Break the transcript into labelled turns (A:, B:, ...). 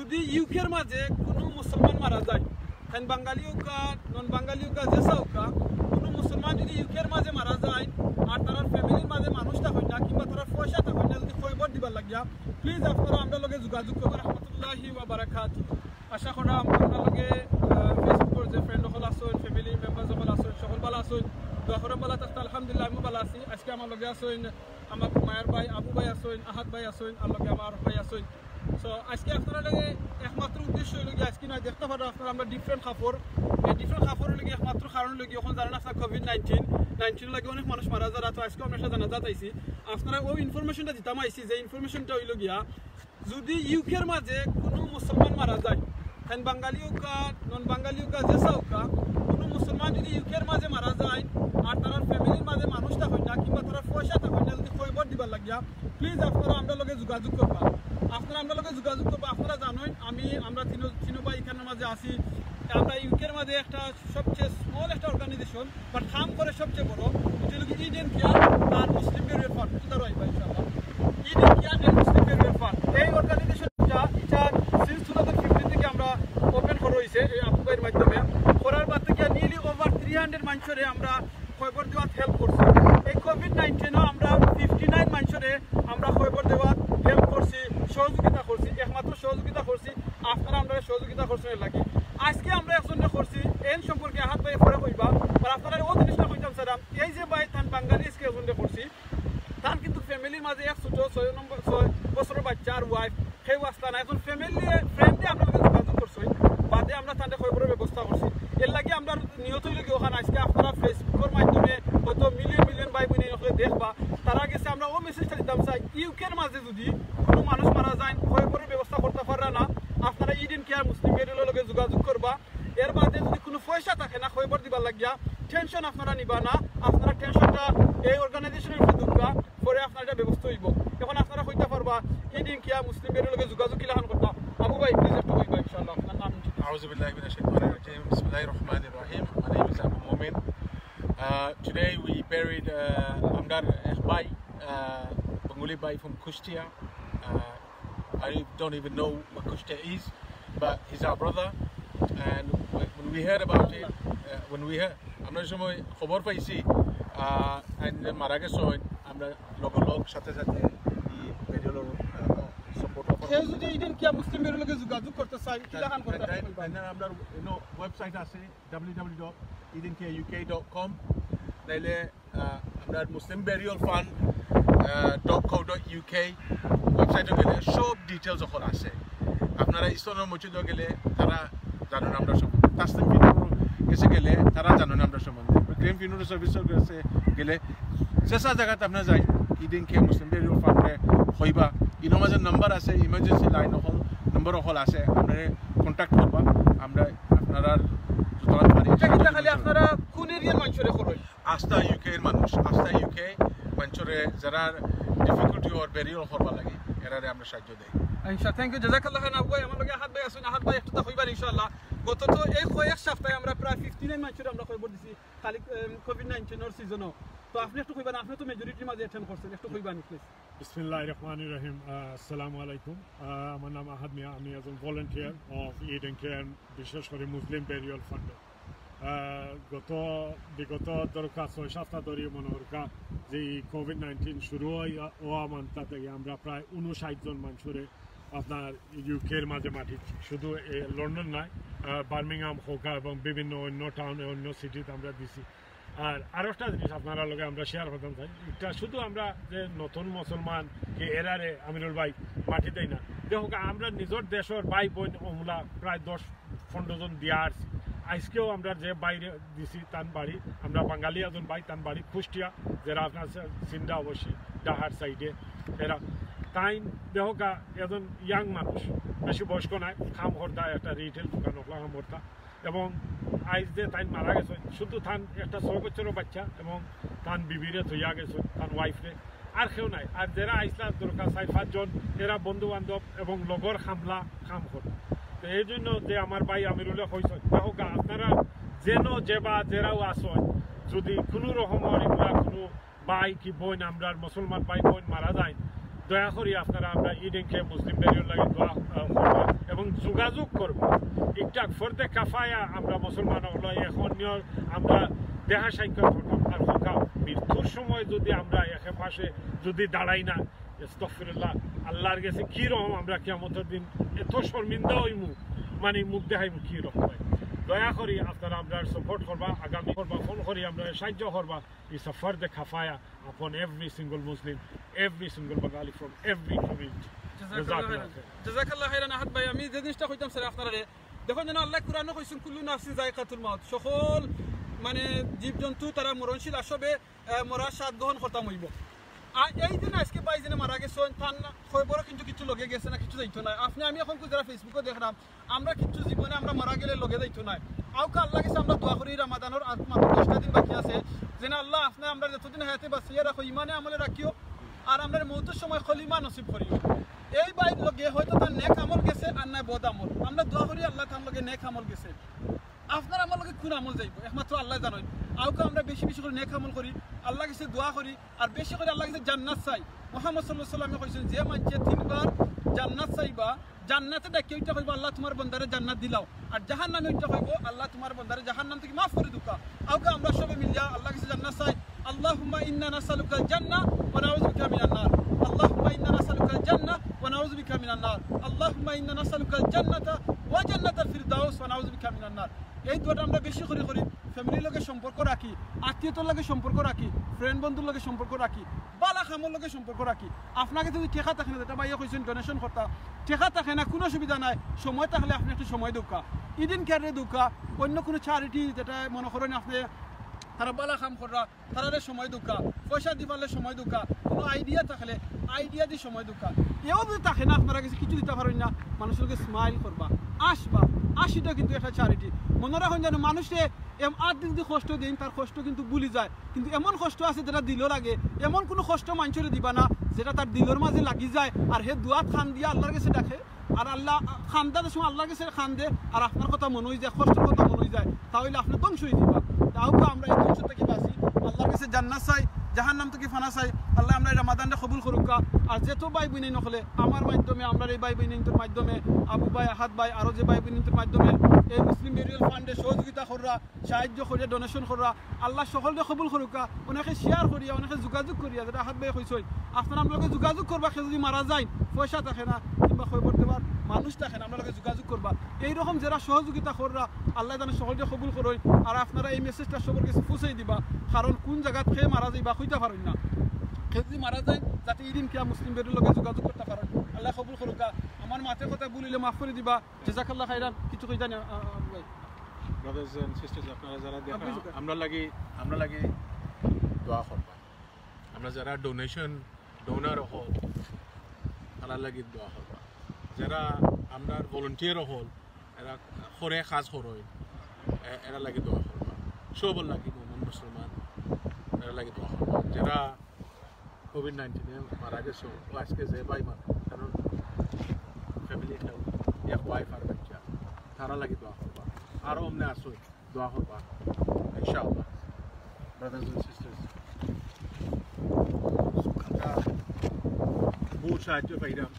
A: যদি ইউকের মাঝে কোনো মুসলমান মারা যায় তাই বাঙালি হোক নন বাঙালি হোক যেসা হোক কোনো মুসলমান যদি ইউকের মাঝে মারা যায় আর তার ফ্যামিলির মাঝে মানুষ থাকেন না কিংবা তারা পয়সা থাকেন না যদি খবর দিবার লাগিয়া প্লিজ আপনারা আমরা লগে যোগাযোগ করবেন রহমতুল্লাহি ওয়া বারাকাতুহু আশা করা আপনার লগে ফেসবুকের যে ফ্রেন্ড হল আসেন ফ্যামিলি মেম্বার সকল আসেন সকল ভালো আসেন দোয়া করে ভালো থাকতে আলহামদুলিল্লাহ আমি ভালো আছি আজকে আমার লগে আসেন আমার মায়ের ভাই আবু ভাই আসেন আহাদ ভাই আসেন আর লগে আমার ভাই আসেন সো আজকে আপনারা লগে একমাত্র উদ্দেশ্য হইল গিয়ে আজকে নয় দেখতে পারো আপনারা আমরা ডিফারেন্ট কাপড় এই ডিফারেন্ট কাপড় লগে একমাত্র কারণ লগে এখন জানেন আপনার কোভিড-19 লাগে অনেক মানুষ মারা যারা তো আজকে আমরা জানা যাইছি আপনারা ওই ইনফরমেশনটা দিতাম আইছি যে ইনফরমেশনটা হইল গিয়া যদি ইউকের মাঝে কোনো মুসলমান মারা যায় তাই বাঙালি হোক নন বাঙালি হোক যেসা হোক কোনো মুসলমান যদি ইউকের মাঝে মারা যায় আর তার ফ্যামিলির মাঝে মানুষ থাকেন না কিংবা তারা পয়সা থাকেন না যদি খবর দিবার লাগিয়া প্লিজ আপনারা আমরা লগে যোগাযোগ করবা আপনারা আমরা লগে যোগাযোগ করবা আপনারা জানেন আমরা তিনো ভাই এখানের মাঝে আছি আমরা ইউকের মাঝে একটা সবচেয়ে স্মল একটা অর্গানাইজেশন বাট কাম করে সবচেয়ে বড় যেগুলো ইডেন কেয়ার আর মুসলিম বেরিয়ার ফান্ড উদার হইবা ইনশাআল্লাহ ইডেন কেয়ার আর মুসলিম বেরিয়ার ফান্ড এই অর্গানাইজেশনটা এটা সিন্স 2015 থেকে আমরা ওপেন করা হয়েছে এই আপু ভাইয়ের মাধ্যমে করার বাদ থেকে নিয়ারলি ওভার 300 মানুষরে আমরা খবর দেওয়ার হেল্প করছি এই কোভিড-19 আমরা 59 মানুষরে আমরা খবর দেওয়ার হেল্প করছি সহযোগিতা করছি একমাত্র সহযোগিতা করছি আপনারা আমরা সহযোগিতা করছেন লাগে আজকে আমরা একজনে করছি এন সম্পর্কে হাত ভাই পরে কইবা আর আপনারা ও জিনিসটা কইতাম স্যার এই যে ভাই তান বাঙালি আজকে একজনে করছি তার কিন্তু ফ্যামিলির মাঝে এক ছোট 6 বছরের বাচ্চা আর ওয়াইফ সেই ওয়াস্তা না এখন ফ্যামিলি ফ্রেন্ডে আমরা যোগাযোগ করছি বাদে আমরা তাদের খবরের ব্যবস্থা করছি এর লাগে আমরা নিহত হইলে কি ওখানে আজকে আপনারা ফেসবুকের মাধ্যমে কত মিলিয়ন ভাই বোন দেখবা তারা গেছে আমরা ও মেসেজটা দিতাম চাই ইউকের মাঝে যদি কোনো মানুষ মারা যায় খবরের ব্যবস্থা করতে পারে না আপনারা ইডেন কেয়ার মুসলিম বেরিয়ার লগে যোগাযোগ করবা এর বাদে যদি কোনো পয়সা থাকে না খবর দিবার লাগিয়া টেনশন আপনারা নিবা না আপনারা টেনশনটা এই অর্গানাইজেশনের উপরে দুঃখা পরে আপনার এটা ব্যবস্থা হইব এখন আপনারা কইতে পারবা ইডেন কেয়ার মুসলিম বেরিয়ার লগে যোগাযোগ কিলাহান করতা আবু ভাই প্লিজ একটু কইবা ইনশাআল্লাহ আপনার নাম
B: أعوذ بالله من الشيطان الرجيم بسم الله الرحمن الرحيم My name is Abu Momin. Today we buried Amdar Bai, Banguli Bai from Kushtia. I don't even know what Kushtia is, but he's our brother. And when we heard about it, আমরা সময় খবর পাইছি মারা গেছে আমরা লগলগ সাথে সাথে
A: কেউ যদি ইডেন কেয়ার মুসলিম বেরিয়ার লগে যোগাযোগ করতে চাই কিলাহান করতে
B: আমরা ওয়েবসাইট আছে www.edencareuk.com নাইলে আমরা মুসলিম বেরিয়াল ফান্ড .co.uk ওয়েবসাইটে গেলে সব ডিটেলস ওখানে আছে আপনারা ইসলামের মসজিদে গেলে তারা জানেন আমরা সম্বন্ধে তাসলিম ফিনুর কাছে গেলে তারা জানেন আমরা সম্বন্ধে গ্রেম ফিনুর সার্ভিসের কাছে গেলে যেসা জায়গাতে আপনারা যাই ইডেন কেয়ার মুসলিম বেরিয়াল ফান্ডে হইবা ইনোর মাঝে নাম্বার আছে ইমার্জেন্সি লাইন নম্বর আছে আপনারা কন্ট্যাক্ট করবা আমরা আপনারা
A: খালি আপনারা কোন এরিয়ার মানুষরে করই
B: আস্থা ইউকে এর মানুষ আস্থা ইউকে মানুষরে যারা ডিফিকাল্টি ওর বেরিয়ার করবা লাগে এরারে আমরা সাহায্য দেই
A: ইনশাআল্লাহ থ্যাংক ইউ জাযাকাল্লাহ খান আবু ভাই আমার লগে হাত ভাই আছেন হাত ভাই একটু কইবা ইনশাআল্লাহ গত তো এই কয়েক সপ্তাহে আমরা প্রায় 59 মানুষরে আমরা খবর দিছি খালি কোভিড-19 এর সিজনও তো আপনি একটু কইবেন আপনি তো মেজরিটির মাঝে অ্যাটেন্ড করছেন একটু কইবেন প্লিজ
C: বিসমিল্লাহির রহমানির রহিম আসসালামু আলাইকুম আমার নাম আহাদ মিয়া আমি একজন ভলান্টিয়ার অফ ইডেন কেয়ার বিশেষ করে মুসলিম বেরিয়াল ফান্ড বিগত দরকার 6 ধরে মনে হরকা যে কোভিড-19 শুরু হওয়া মানতা থেকে আমরা প্রায় 59 জন মানুষরে আপনার ইউকের মাঝে মাটিছি শুধু লন্ডন নয় বার্মিংহাম হোকা এবং বিভিন্ন অন্য টাউনে অন্য সিটিতে আমরা দিছি আর একটা জিনিস আপনারা লগে আমরা শেয়ার করতাম চাই এটা শুধু আমরা যে নতুন মুসলমান কে এরারে আমিনুল ভাই মাটি দেয় না দেখো আমরা নিজের দেশের ভাই বোন ওমলা প্রায় 10-15 জন দিয়া আসছি আজকেও আমরা যে বাইরে দিছি তান বাড়ি আমরা বাঙালি একজন ভাই তান বাড়ি কুষ্টিয়া যারা আপনার সিন্ডা অবশ্যই ডাহার সাইডে এরা তাই দেখোকা একজন ইয়াং মানুষ বেশি বয়স্ক নাই খাম হরদা একটা রিটেল দোকান খাম হরদা এবং আইজ যে তাই মারা গেছে শুধু তান একটা 6 বছরের বাচ্চা এবং তান বিবিরে ধুইয়া গেছে তান ওয়াইফরে আর কেউ নাই আর যারা আইসলা দরকার 4-5 জন এরা বন্ধু বান্ধব এবং লগর খামলা খাম করে তো এই জন্য যে আমার ভাই আমিরুল্লাহ কইছে দেখোকা আপনারা যেন যেবা জেরাও আসেন যদি কোনো রকমের এগুলা কোনো ভাই কি বোন আমরা মুসলমান ভাই বোন মারা যায় দয়া করি আপনারা আমরা ইডেন কেয়ার মুসলিম বেরিয়ার লাগে দোয়া করবেন এবং যোগাযোগ করবা একটা ফর্দে কাফায়া আমরা মুসলমান হলো এখন আমরা দেহা সাইকেল আর হকাও মৃত্যুর সময় যদি আমরা একে পাশে যদি দাঁড়াই না আস্তাগফিরুল্লাহ আল্লাহর কাছে কি রকম আমরা কিয়ামতের দিন এত শর্মিন্দা হইমু মানে মুখ দেখাইমু কি রকম দয়া করি আপনারা আমরা সাপোর্ট করবা আগামী করবা ফোন করি আমরা সাহায্য করবা এই সফর দে খাফায়া upon every single Muslim, every single Bengali from every community.
A: জাযাকাল্লাহু খাইরান আহাদ ভাই আমি যে জিনিসটা কইতাম স্যার আপনারা দেখুন যেন আল্লাহ কোরআনে কইছেন কুল্লু নাফসিন যায়কাতুল মাউত সকল মানে জীবজন্তু তারা মরণশীল আসবে মরার স্বাদ গ্রহণ করতাম হইব আর এই দিন আজকে 22 দিনে মারা গেছেন তার খবর কিন্তু কিছু লগে গেছে না কিছু যাইতো না আপনি আমি এখন যারা ফেসবুকে দেখলাম আমরা কিছু জীবনে আমরা মারা গেলে লগে যাইতো না আউকা আল্লাহ কাছে আমরা দোয়া করি রমাদানের মাত্র 10টা দিন বাকি আছে যেন আল্লাহ আপনি আমরা যতদিন হায়াতে বাঁচিয়ে রাখো ইমানে আমলে রাখিও আর আমরা মৌতের সময় খলিমা নসিব করিও এই বাইর লগে হয়তো তার নেক আমল গেছে আর নাই বদ আমল আমরা দোয়া করি আল্লাহ তার লগে নেক আমল গেছে আপনার আমার লগে কোন আমল যাইব একমাত্র আল্লাহ জানেন আউকা আমরা বেশি বেশি করে নেক আমল করি আল্লাহ কাছে দোয়া করি আর বেশি করে আল্লাহ কাছে জান্নাত চাই মুহাম্মদ সাল্লাল্লাহু আলাইহি ওয়াসাল্লাম কইছেন যে মানুষে তিনবার জান্নাত চাইবা জান্নাতে ডাকে ওইটা কইবা আল্লাহ তোমার বান্দারে জান্নাত দিলাও আর জাহান্নামে ওইটা কইবো আল্লাহ তোমার বান্দারে জাহান্নাম থেকে মাফ করে দুকা আউকা আমরা সবে মিলিয়া আল্লাহ কাছে জান্নাত চাই আল্লাহুম্মা ইন্না নাসালুকাল জান্নাহ ওয়া নাউযু বিকা মিনান নার আল্লাহুম্মা ইন্না নাসালুকাল জান্নাহ ওয়া নাউযু বিকা মিনান নার আল্লাহুম্মা ইন্না নাসালুকাল জান্নাতা ওয়া জান্নাতাল ফিরদাউস ওয়া নাউযু বিকা মিনান নার এই দুটো আমরা বেশি করে করি ফ্যামিলির লগে সম্পর্ক রাখি আত্মীয়তার লগে সম্পর্ক রাখি ফ্রেন্ড বন্ধুর লগে সম্পর্ক রাখি বালা খামর লগে সম্পর্ক রাখি আপনাকে যদি টেকা থাকে না যেটা ভাইয়া কইছেন ডোনেশন করতা টেকা থাকে না কোনো সুবিধা নাই সময় থাকলে আপনি একটু সময় দোকা ইদিন কেয়ারে দোকা অন্য কোনো চ্যারিটি যেটা মনে করেন আপনি তারা বালা খাম করা তারা সময় দোকা পয়সা দিবালে সময় দোকা কোনো আইডিয়া থাকলে আইডিয়া দিয়ে সময় দোকা এও যদি থাকে না আপনারা কিছু কিছু দিতে পারেন না মানুষের লগে স্মাইল করবা আসবা আশিটা কিন্তু একটা চ্যারিটি মনে রাখুন যেন মানুষে আর্থিক যে কষ্ট দিন তার কষ্ট কিন্তু ভুলি যায় কিন্তু এমন কষ্ট আছে যেটা দিল লাগে এমন কোনো কষ্ট মানুষের দিবা না যেটা তার দিলের মাঝে লাগি যায় আর হে দুয়াত খান দিয়ে আল্লাহর কাছে ডাকে আর আল্লাহ খান্দার সময় আল্লাহর কাছে খান দে আর আপনার কথা মনে হয়ে যায় কষ্টের কথা মনে হয়ে যায় তাহলে আপনি ধ্বংস হয়ে দিবা তাও আমরা এই ধ্বংস থেকে বাঁচি আল্লাহর কাছে জান্নাত চাই জাহান্নাম থেকে ফানা চাই আল্লাহ আমরা রমাদানটা কবুল করুক আর যেত ভাই বোনেই নকলে আমার মাধ্যমে আমরা এই ভাই বোনের মাধ্যমে আবু ভাই আহাদ ভাই আরও যে ভাই বোনের মাধ্যমে এই মুসলিম বেরিয়াল ফান্ডে সহযোগিতা করা সাহায্য করিয়া ডোনেশন করা আল্লাহ সকলকে কবুল করুক অনেকে শেয়ার করিয়া অনেকে যোগাযোগ করিয়া যেটা আহাদ ভাই কইসই আপনারা আপনাকে যোগাযোগ করবা সে যদি মারা যায় পয়সা থাকে না কিংবা খবর দেবার মানুষ থাকে না আপনাকে যোগাযোগ করবা এইরকম যারা সহযোগিতা করা আল্লাহ জানে সকলকে কবুল করই আর আপনারা এই মেসেজটা সবার কাছে পৌঁছাই দিবা কারণ কোন জায়গাত খেয়ে মারা যাইবা হইতে পারেন না খেয়ে যদি মারা যায় যাতে এই দিন কিয়া মুসলিম বেরির লগে যোগাযোগ করতে পারেন আল্লাহ কবুল করুক আমার মাথে কথা বলিলে মাফ করে দিবা জাযাকাল্লাহ খাইরান কিছু কই জানি ভাই
B: ব্রাদার্স এন্ড সিস্টার্স আপনারা যারা দেখেন আমরা লাগি দোয়া করবা আমরা যারা ডোনার হল তারা লাগি দোয়া করবা যারা আমরা ভলান্টিয়ার হল এরা করে কাজ করই এরা লাগি দোয়া করবা সবল লাগি মুমিন মুসলমান এরা লাগি দোয়া করবা যারা কোভিড-19 মারা গেছে আজকে যে ভাই কারণ ফ্যামিলি এক ওয়াইফ আর বাচ্চা তারা লাগি দোয়া করবা আরও অমনে আসো দোয়া করবা ইনশাআল্লাহ ব্রাদার্স এন্ড সিস্টার্স আমরা বহু সাহায্য পাইলাম